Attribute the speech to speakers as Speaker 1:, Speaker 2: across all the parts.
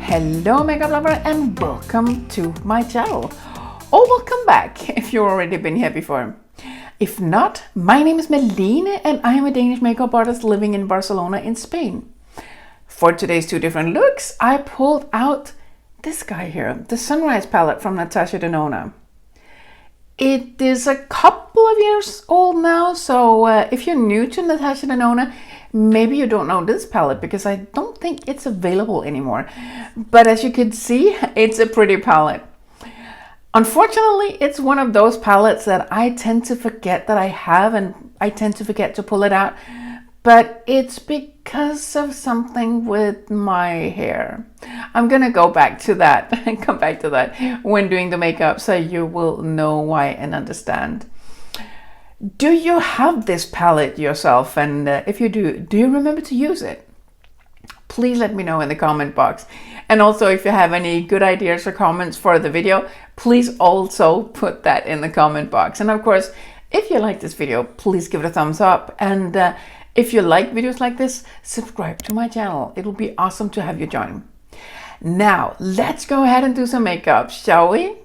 Speaker 1: Hello makeup lover and welcome to my channel, or welcome back if you've already been here before. If not, my name is Malene and I am a Danish makeup artist living in Barcelona in Spain. For today's two different looks, I pulled out this guy here, the Sunrise palette from Natasha Denona. It is a couple of years old now, so if you're new to Natasha Denona, maybe you don't know this palette because I don't think it's available anymore. But as you can see, it's a pretty palette. Unfortunately, it's one of those palettes that I tend to forget that I have, and I tend to forget to pull it out. But it's because of something with my hair. I'm gonna go back to that and come back to that when doing the makeup, so you will know why and understand. Do you have this palette yourself? And if you do you remember to use it? Please let me know in the comment box. And also, if you have any good ideas or comments for the video, please also put that in the comment box. And of course, if you like this video, please give it a thumbs up. And if you like videos like this, subscribe to my channel. It'll be awesome to have you join. Now, let's go ahead and do some makeup, shall we?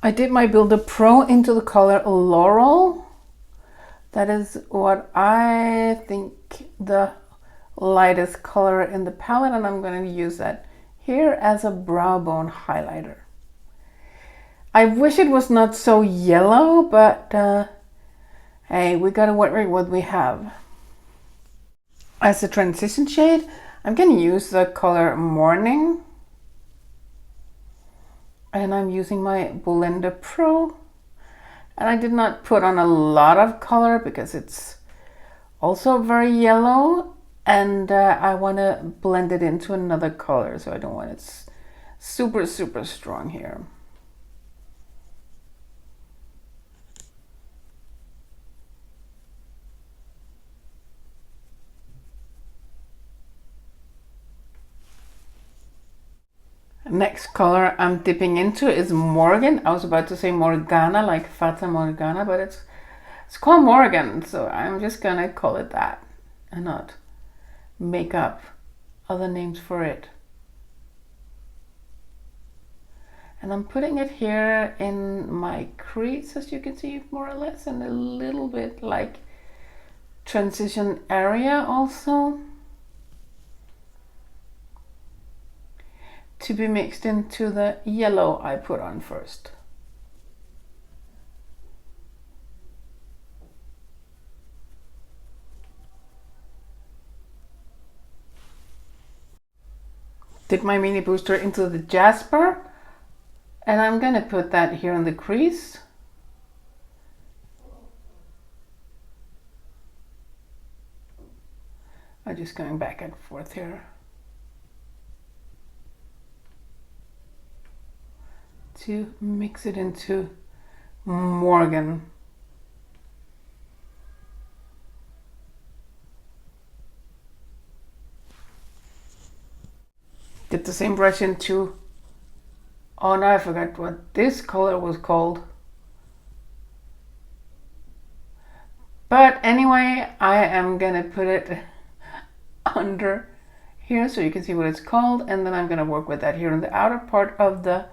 Speaker 1: I did my Builder Pro into the color Laurel. That is what I think the lightest color in the palette, and I'm going to use that here as a brow bone highlighter. I wish it was not so yellow, but hey, we gotta work with what we have. As a transition shade, I'm going to use the color Morning. And I'm using my Blender Pro. And I did not put on a lot of color because it's also very yellow. And I want to blend it into another color, so I don't want it super strong here. Next color I'm dipping into is Morgan. I was about to say Morgana, like Fata Morgana, but it's called Morgan, so I'm just gonna call it that and not make up other names for it. And I'm putting it here in my crease, as you can see, more or less, and a little bit like transition area also, to be mixed into the yellow I put on first. Dip my mini booster into the Jasper, and I'm gonna put that here in the crease. I'm just going back and forth here to mix it into Morgan. Dip the same brush into, oh no, I forgot what this color was called. But anyway, I am gonna put it under here so you can see what it's called, and then I'm gonna work with that here in the outer part of the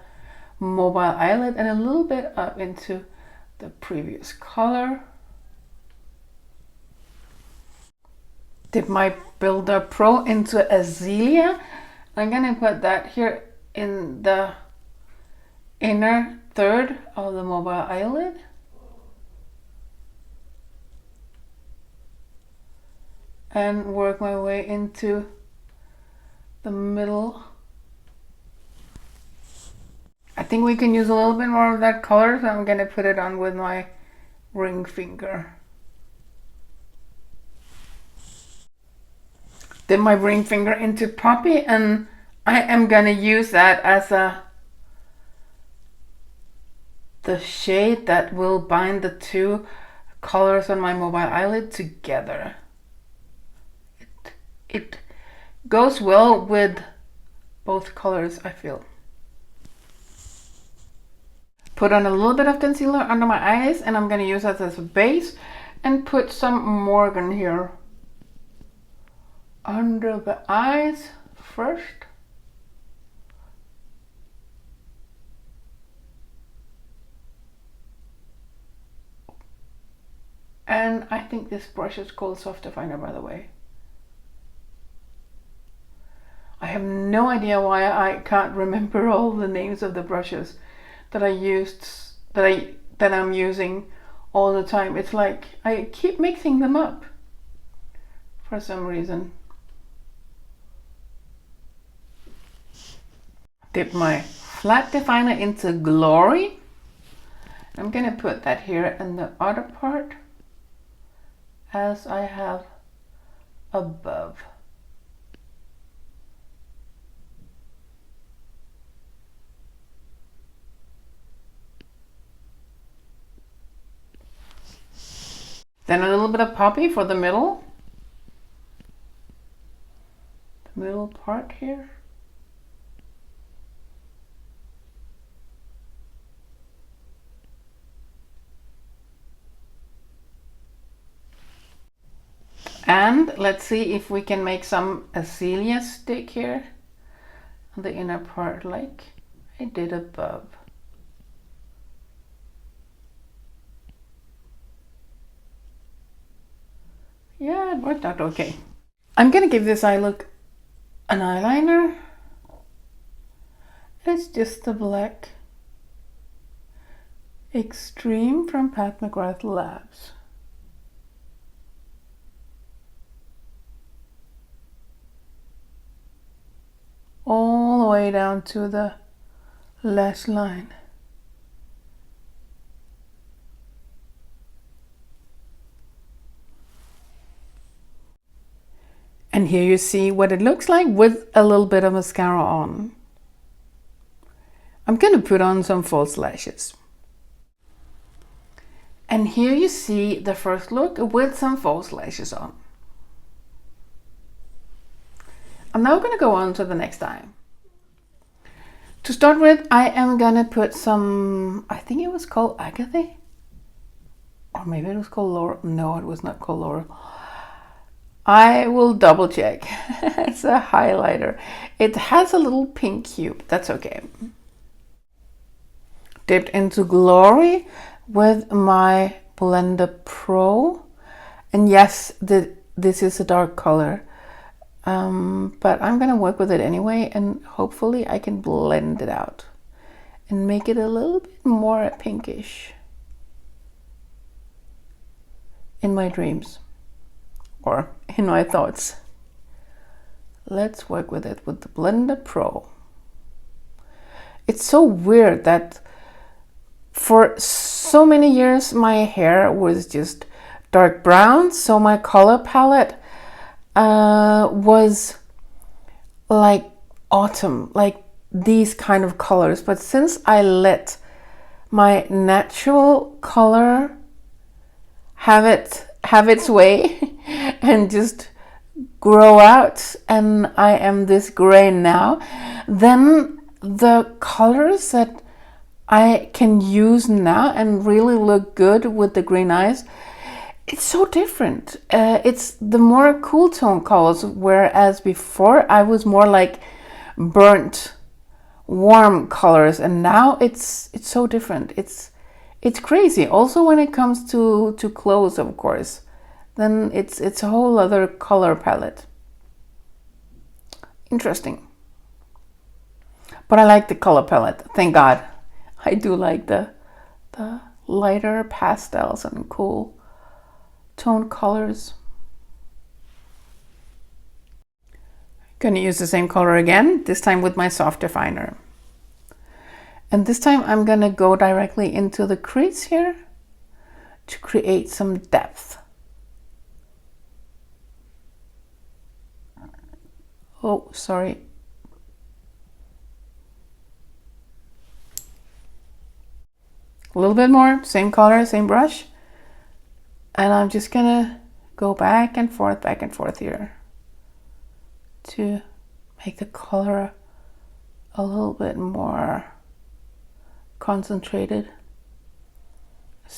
Speaker 1: mobile eyelid and a little bit up into the previous color. Dip my Builder Pro into Azalea. I'm gonna put that here in the inner third of the mobile eyelid. And work my way into the middle. I think we can use a little bit more of that color, so I'm gonna put it on with my ring finger. Dip my ring finger into Poppy, and I am gonna use that as the shade that will bind the two colors on my mobile eyelid together. It goes well with both colors, I feel. put on a little bit of concealer under my eyes, and I'm going to use that as a base and put some Morgan here under the eyes first. And I think this brush is called Soft Definer, by the way. I have no idea why I can't remember all the names of the brushes that I used, that I'm using all the time. It's like I keep mixing them up for some reason. Dip my flat definer into Glory. I'm gonna put that here in the other part as I have above. Then a little bit of Poppy for the middle part here. And let's see if we can make some azalea stick here on the inner part like I did above. Yeah, it worked out okay. I'm gonna give this eye look an eyeliner. It's just the black Extreme from Pat McGrath Labs. All the way down to the lash line. And here you see what it looks like with a little bit of mascara on. I'm going to put on some false lashes. And here you see the first look with some false lashes on. I'm now going to go on to the next eye. To start with, I am going to put some, I think it was called Agatha. Or maybe it was called Laurel. No, it was not called Laurel. I will double check. It's a highlighter. It has a little pink cube. That's okay. Dipped into Glory with my Blender Pro. And yes, this is a dark color. But I'm going to work with it anyway. And hopefully I can blend it out. And make it a little bit more pinkish. In my dreams. Or in my thoughts. Let's work with it with the Blender Pro. It's so weird that for so many years my hair was just dark brown, so my color palette was like autumn, like these kind of colors. But since I let my natural color have its way and just grow out, and I am this gray now, then the colors that I can use now and really look good with the green eyes, it's so different. It's the more cool tone colors, whereas before I was more like burnt warm colors, and now it's so different. It's crazy. Also when it comes to clothes, of course, then it's a whole other color palette. Interesting. But I like the color palette, thank God. I do like the lighter pastels and cool tone colors. Gonna use the same color again, this time with my soft definer. And this time I'm gonna go directly into the crease here to create some depth. Oh, sorry. A little bit more, same color, same brush. And I'm just gonna go back and forth here to make the color a little bit more concentrated.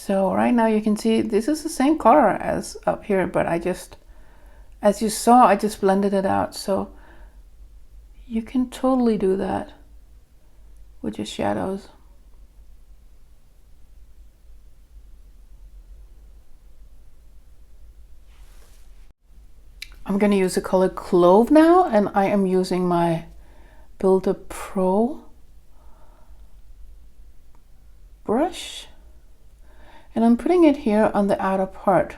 Speaker 1: So right now you can see this is the same color as up here, but I just, as you saw, I just blended it out. So you can totally do that with your shadows. I'm going to use the color Clove now, and I am using my Builder Pro brush, and I'm putting it here on the outer part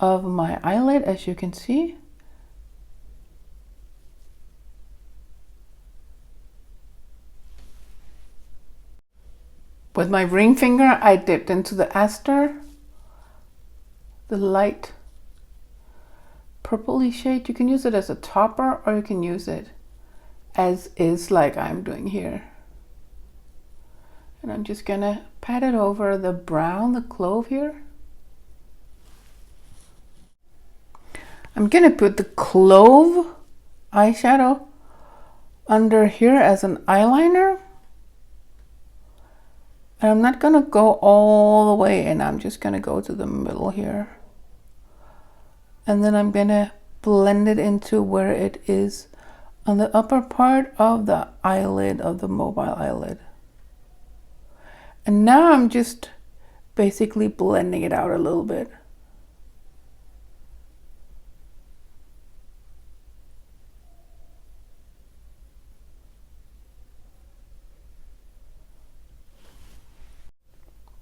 Speaker 1: of my eyelid, as you can see. With my ring finger, I dipped into the Aster, the light purpley shade. You can use it as a topper, or you can use it as is, like I'm doing here. And I'm just gonna pat it over the brown, the clove here. I'm gonna put the clove eyeshadow under here as an eyeliner. And I'm not gonna go all the way in, I'm just gonna go to the middle here. And then I'm gonna blend it into where it is on the upper part of the eyelid, of the mobile eyelid. And now I'm just basically blending it out a little bit.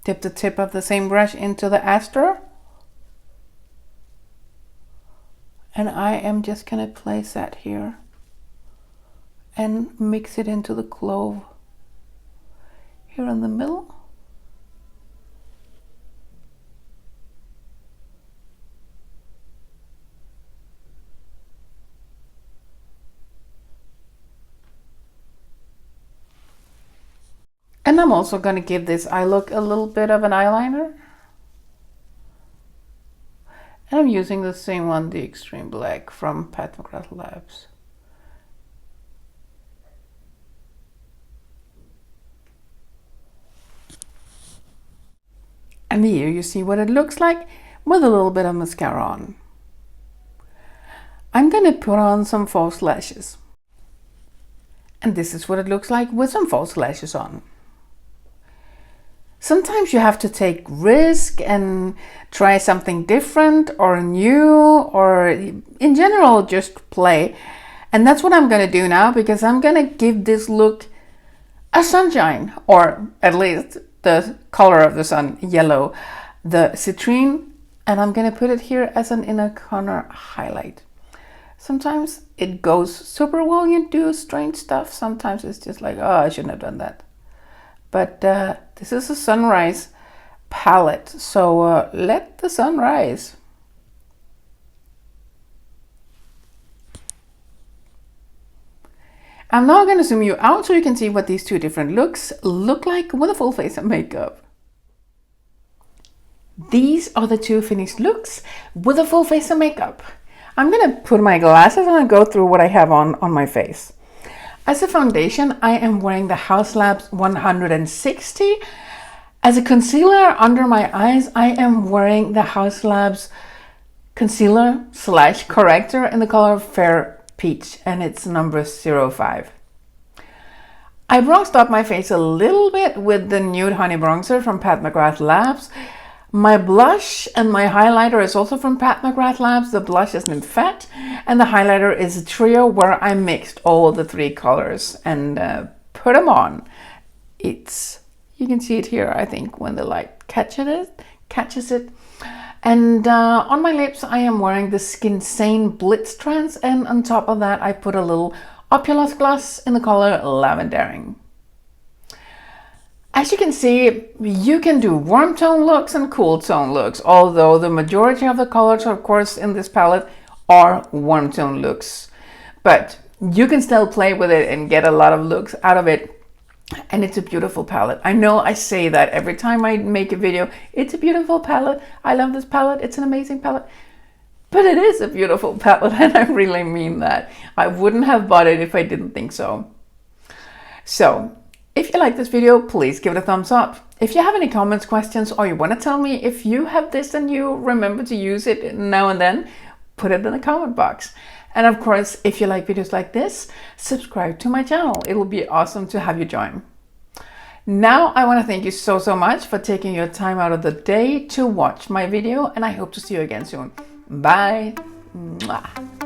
Speaker 1: Dip the tip of the same brush into the Aster. And I am just gonna place that here and mix it into the clove here in the middle. And I'm also going to give this eye look a little bit of an eyeliner. And I'm using the same one, the Extreme Black from Pat McGrath Labs. And here you see what it looks like with a little bit of mascara on. I'm going to put on some false lashes. And this is what it looks like with some false lashes on. Sometimes you have to take risk and try something different or new, or in general just play. And that's what I'm going to do now, because I'm going to give this look a sunshine, or at least the color of the sun, yellow, the citrine, and I'm going to put it here as an inner corner highlight. Sometimes it goes super well, you do strange stuff. Sometimes it's just like, oh, I shouldn't have done that. But this is a sunrise palette, so let the sun rise. I'm now going to zoom you out so you can see what these two different looks look like with a full face of makeup. These are the two finished looks with a full face of makeup. I'm going to put my glasses and go through what I have on my face. As a foundation, I am wearing the Haus Labs 160. As a concealer under my eyes, I am wearing the Haus Labs concealer / corrector in the color Fair Peach, and it's number 05. I bronzed up my face a little bit with the Nude Honey Bronzer from Pat McGrath Labs. My blush and my highlighter is also from Pat McGrath Labs. The blush is Nymphette, and the highlighter is a trio where I mixed all the three colors and put them on. You can see it here, I think, when the light catches it. And on my lips, I am wearing the Skin Sane Blitz Trance, and on top of that, I put a little Opulous gloss in the color Lavendering. As you can see, you can do warm tone looks and cool tone looks, although the majority of the colors, of course, in this palette are warm tone looks. But you can still play with it and get a lot of looks out of it. And it's a beautiful palette. I know I say that every time I make a video. It's a beautiful palette. I love this palette. It's an amazing palette. But it is a beautiful palette, and I really mean that. I wouldn't have bought it if I didn't think so. So, if you like this video, please give it a thumbs up. If you have any comments, questions, or you want to tell me if you have this and you remember to use it now and then, put it in the comment box. And of course, if you like videos like this, subscribe to my channel. It will be awesome to have you join. Now, I want to thank you so much for taking your time out of the day to watch my video, and I hope to see you again soon. Bye. Mwah.